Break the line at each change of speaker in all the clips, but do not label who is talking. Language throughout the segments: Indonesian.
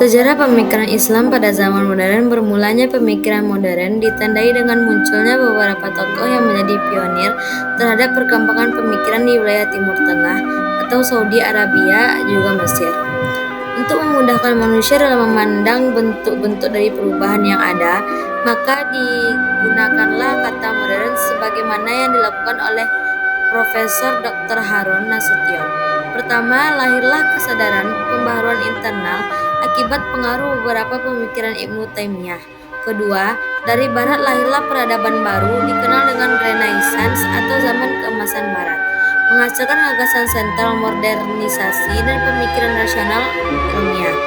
Sejarah pemikiran Islam pada zaman modern. Bermulanya pemikiran modern ditandai dengan munculnya beberapa tokoh yang menjadi pionir terhadap perkembangan pemikiran di wilayah Timur Tengah atau Saudi Arabia juga Mesir. Untuk memudahkan manusia dalam memandang bentuk-bentuk dari perubahan yang ada, maka digunakanlah kata modern sebagaimana yang dilakukan oleh Profesor Dr. Harun Nasution. Pertama, lahirlah kesadaran pembaharuan internal akibat pengaruh beberapa pemikiran Ibnu Taimiyah. Kedua, dari barat lahirlah peradaban baru dikenal dengan Renaissance atau zaman keemasan barat, menghasilkan gagasan sentral modernisasi dan pemikiran rasional ilmiah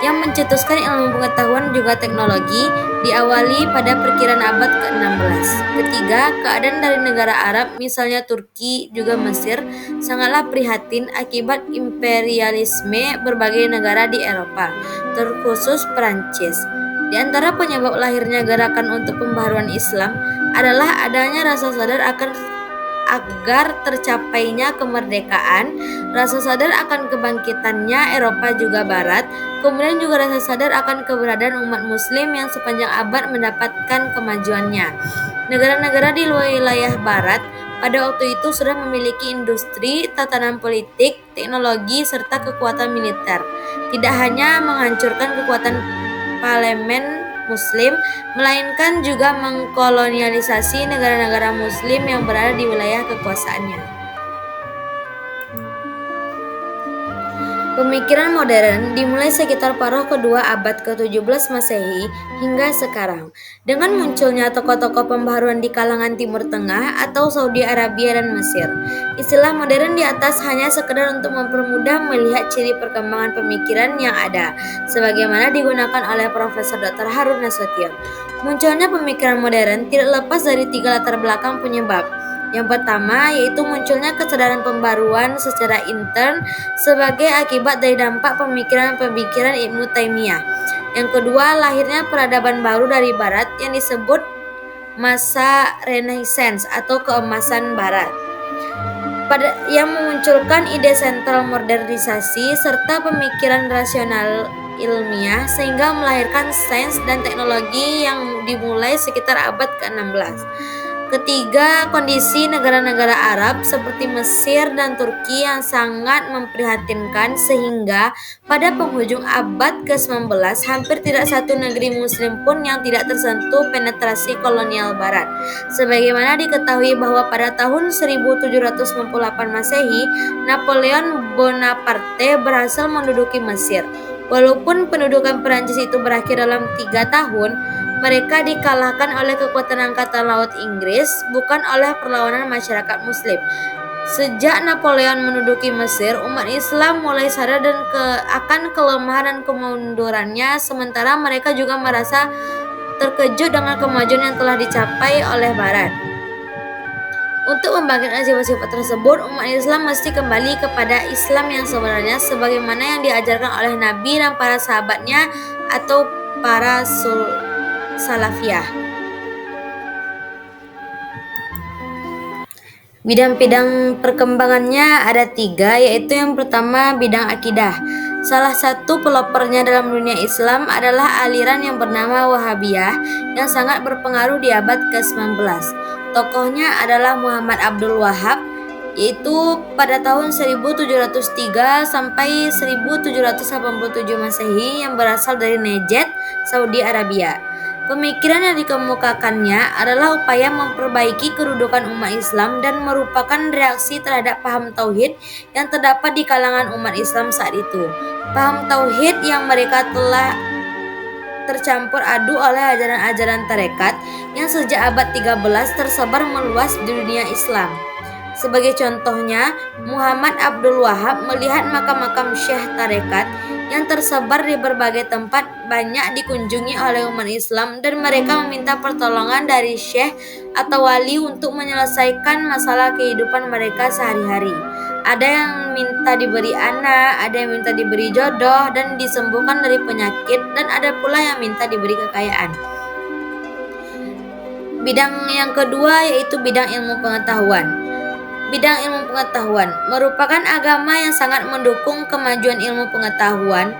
yang mencetuskan ilmu pengetahuan juga teknologi, diawali pada perkiraan abad ke-16. Ketiga, keadaan dari negara Arab, misalnya Turki juga Mesir, sangatlah prihatin akibat imperialisme berbagai negara di Eropa, terkhusus Perancis. Di antara penyebab lahirnya gerakan untuk pembaharuan Islam adalah adanya rasa sadar agar tercapainya kemerdekaan, rasa sadar akan kebangkitannya Eropa juga Barat, kemudian juga rasa sadar akan keberadaan umat Muslim yang sepanjang abad mendapatkan kemajuannya. Negara-negara di wilayah Barat pada waktu itu sudah memiliki industri, tatanan politik, teknologi, serta kekuatan militer. Tidak hanya menghancurkan kekuatan parlemen Muslim, melainkan juga mengkolonialisasi negara-negara Muslim yang berada di wilayah kekuasaannya. Pemikiran modern dimulai sekitar paruh kedua abad ke-17 Masehi hingga sekarang, dengan munculnya tokoh-tokoh pembaharuan di kalangan Timur Tengah atau Saudi Arabia dan Mesir. Istilah modern di atas hanya sekedar untuk mempermudah melihat ciri perkembangan pemikiran yang ada, sebagaimana digunakan oleh Profesor Dr. Harun Nasution. Munculnya pemikiran modern tidak lepas dari 3 latar belakang penyebab. Yang pertama yaitu munculnya kesadaran pembaruan secara intern sebagai akibat dari dampak pemikiran-pemikiran Ibnu Taimiyah. Yang kedua, lahirnya peradaban baru dari Barat yang disebut masa Renaissance atau keemasan Barat, yang memunculkan ide sentral modernisasi serta pemikiran rasional ilmiah sehingga melahirkan sains dan teknologi yang dimulai sekitar abad ke-16. Ketiga, kondisi negara-negara Arab seperti Mesir dan Turki yang sangat memprihatinkan sehingga pada penghujung abad ke-19 hampir tidak satu negeri muslim pun yang tidak tersentuh penetrasi kolonial barat. Sebagaimana diketahui bahwa pada tahun 1798 Masehi, Napoleon Bonaparte berhasil menduduki Mesir. Walaupun pendudukan Perancis itu berakhir dalam 3 tahun, mereka dikalahkan oleh kekuatan angkatan laut Inggris, bukan oleh perlawanan masyarakat Muslim. Sejak Napoleon menduduki Mesir, umat Islam mulai sadar akan kelemahan dan kemundurannya, sementara mereka juga merasa terkejut dengan kemajuan yang telah dicapai oleh Barat. Untuk membangkitkan sifat-sifat tersebut, umat Islam mesti kembali kepada Islam yang sebenarnya sebagaimana yang diajarkan oleh Nabi dan para sahabatnya atau para Salafiyah. Bidang-bidang perkembangannya ada 3, yaitu yang pertama bidang akidah. Salah satu pelopornya dalam dunia Islam adalah aliran yang bernama Wahabiyah yang sangat berpengaruh di abad ke-19. Tokohnya adalah Muhammad Abdul Wahab, yaitu pada tahun 1703 sampai 1787 Masehi, yang berasal dari Najd, Saudi Arabia. Pemikiran yang dikemukakannya adalah upaya memperbaiki kedudukan umat Islam dan merupakan reaksi terhadap paham tauhid yang terdapat di kalangan umat Islam saat itu. Paham tauhid yang mereka telah tercampur aduk oleh ajaran-ajaran tarekat yang sejak abad 13 tersebar meluas di dunia Islam. Sebagai contohnya, Muhammad Abdul Wahab melihat makam-makam syekh tarekat yang tersebar di berbagai tempat banyak dikunjungi oleh umat Islam dan mereka meminta pertolongan dari syekh atau wali untuk menyelesaikan masalah kehidupan mereka sehari-hari. Ada yang minta diberi anak, ada yang minta diberi jodoh dan disembuhkan dari penyakit, dan ada pula yang minta diberi kekayaan. Bidang yang kedua yaitu bidang ilmu pengetahuan. Bidang ilmu pengetahuan merupakan agama yang sangat mendukung kemajuan ilmu pengetahuan.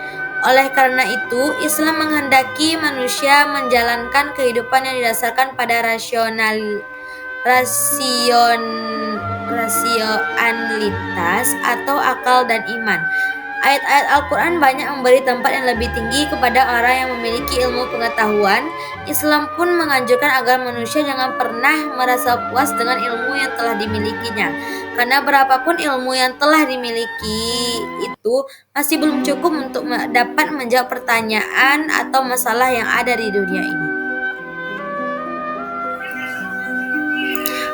Oleh karena itu, Islam menghendaki manusia menjalankan kehidupan yang didasarkan pada rasionalitas atau akal dan iman. Ayat-ayat Al-Quran banyak memberi tempat yang lebih tinggi kepada orang yang memiliki ilmu pengetahuan. Islam pun menganjurkan agar manusia jangan pernah merasa puas dengan ilmu yang telah dimilikinya. Karena berapapun ilmu yang telah dimiliki itu masih belum cukup untuk dapat menjawab pertanyaan atau masalah yang ada di dunia ini.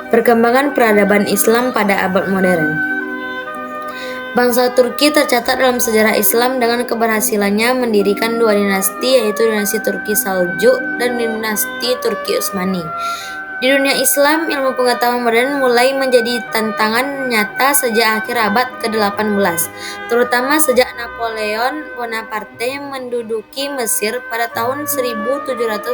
Perkembangan peradaban Islam pada abad modern. Bangsa Turki tercatat dalam sejarah Islam dengan keberhasilannya mendirikan dua dinasti, yaitu dinasti Turki Saljuk dan dinasti Turki Utsmani. Di dunia Islam, ilmu pengetahuan modern mulai menjadi tantangan nyata sejak akhir abad ke-18, terutama sejak Napoleon Bonaparte menduduki Mesir pada tahun 1798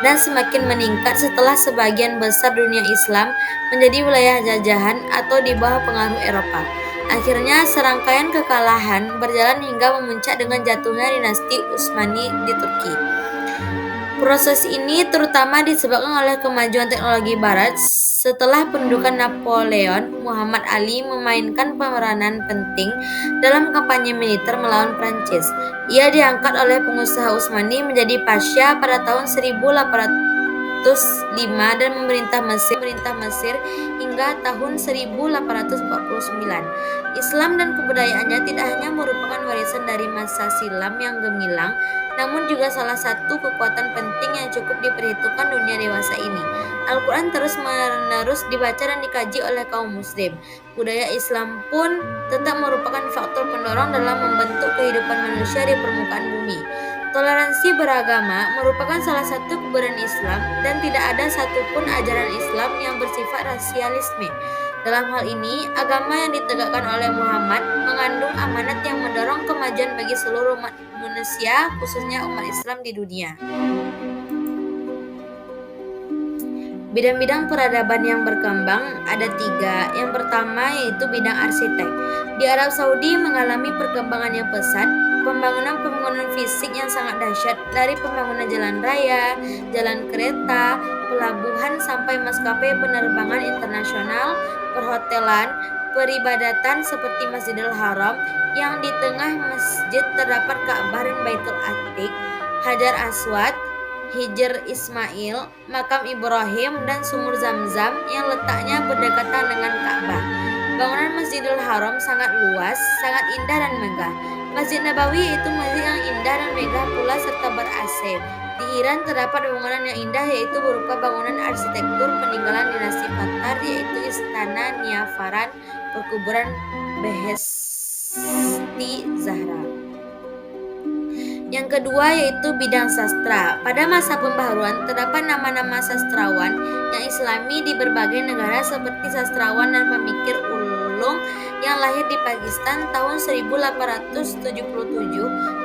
dan semakin meningkat setelah sebagian besar dunia Islam menjadi wilayah jajahan atau di bawah pengaruh Eropa. Akhirnya, serangkaian kekalahan berjalan hingga memuncak dengan jatuhnya dinasti Utsmani di Turki. Proses ini terutama disebabkan oleh kemajuan teknologi Barat. Setelah pendudukan Napoleon, Muhammad Ali memainkan peranan penting dalam kampanye militer melawan Prancis. Ia diangkat oleh pengusaha Utsmani menjadi pasha pada tahun 1805 dan memerintah Mesir hingga tahun 1849. Islam dan kebudayaannya tidak hanya merupakan warisan dari masa silam yang gemilang, namun juga salah satu kekuatan penting yang cukup diperhitungkan dunia dewasa ini. Al-Quran terus-menerus dibaca dan dikaji oleh kaum muslim. Budaya Islam pun tetap merupakan faktor pendorong dalam membentuk kehidupan manusia di permukaan bumi. Toleransi beragama merupakan salah satu kebudayaan Islam dan tidak ada satupun ajaran Islam yang bersifat rasialisme. Dalam hal ini, agama yang ditegakkan oleh Muhammad mengandung amanat yang mendorong kemajuan bagi seluruh umat manusia, khususnya umat Islam di dunia. Bidang-bidang peradaban yang berkembang ada 3. Yang pertama yaitu bidang arsitek. Di Arab Saudi mengalami perkembangan yang pesat, pembangunan fisik yang sangat dahsyat, dari pembangunan jalan raya, jalan kereta, pelabuhan sampai maskapai penerbangan internasional, perhotelan, peribadatan seperti Masjidil Haram yang di tengah masjid terdapat Ka'bah dan Baitul Atiq, Hajar Aswad, Hijr Ismail, makam Ibrahim, dan sumur Zam-Zam yang letaknya berdekatan dengan Ka'bah. Bangunan Masjidil Haram sangat luas, sangat indah dan megah. Masjid Nabawi yaitu masjid yang indah dan megah pula serta ber-AC. Di Iran terdapat bangunan yang indah yaitu berupa bangunan arsitektur peninggalan dinasti Tatar yaitu Istana Niafaran, perkuburan Beheshti Zahra. Yang kedua yaitu bidang sastra. Pada masa pembaharuan terdapat nama-nama sastrawan yang islami di berbagai negara seperti sastrawan dan pemikir ulung yang lahir di Pakistan tahun 1877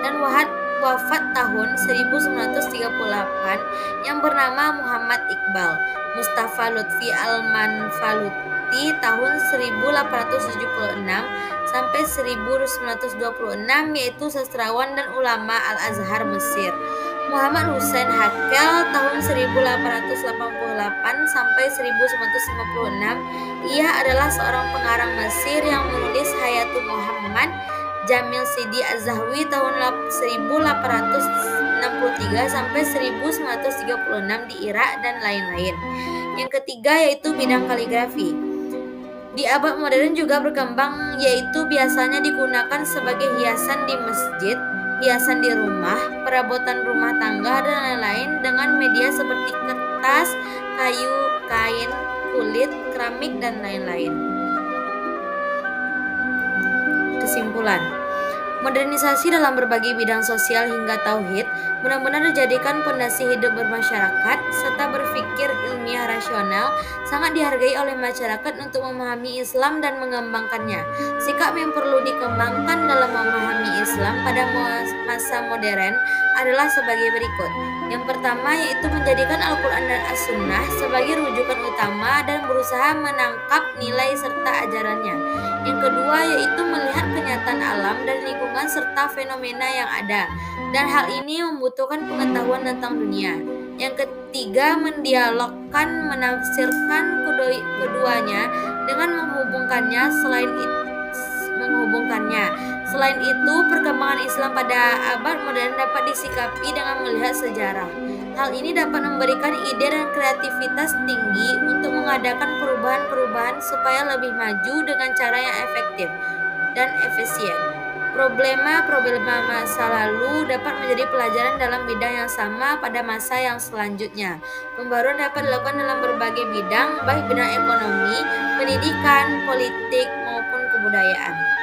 dan wafat tahun 1938 yang bernama Muhammad Iqbal. Mustafa Lutfi Al-Manfaluti tahun 1876 sampai 1926 yaitu sastrawan dan ulama Al-Azhar Mesir. Muhammad Hussein Hakel tahun 1888 sampai 1956. Ia adalah seorang pengarang Mesir yang menulis Hayatul Muhammad. Jamil Sidi Az-Zahwi tahun 1863 sampai 1936 di Irak dan lain-lain. Yang ketiga yaitu bidang kaligrafi. Di abad modern juga berkembang yaitu biasanya digunakan sebagai hiasan di masjid, hiasan di rumah, perabotan rumah tangga dan lain-lain dengan media seperti kertas, kayu, kain, kulit, keramik dan lain-lain. Kesimpulan, modernisasi dalam berbagai bidang sosial hingga tauhid benar-benar dijadikan pondasi hidup bermasyarakat serta berpikir ilmiah rasional sangat dihargai oleh masyarakat untuk memahami Islam dan mengembangkannya. Sikap yang perlu dikembangkan dalam memahami Islam pada masa modern adalah sebagai berikut. Yang pertama yaitu menjadikan Al-Quran dan As-Sunnah sebagai rujukan utama dan berusaha menangkap nilai serta ajarannya. Yang kedua yaitu melihat kenyataan alam dan lingkungan serta fenomena yang ada, dan hal ini membutuhkan pengetahuan tentang dunia. Yang ketiga, mendialogkan, menafsirkan keduanya dengan menghubungkannya. Selain itu, perkembangan Islam pada abad modern dapat disikapi dengan melihat sejarah. Hal ini dapat memberikan ide dan kreativitas tinggi untuk mengadakan perubahan-perubahan supaya lebih maju dengan cara yang efektif dan efisien. Problema-problema masa lalu dapat menjadi pelajaran dalam bidang yang sama pada masa yang selanjutnya. Pembaruan dapat dilakukan dalam berbagai bidang, baik bidang ekonomi, pendidikan, politik, maupun kebudayaan.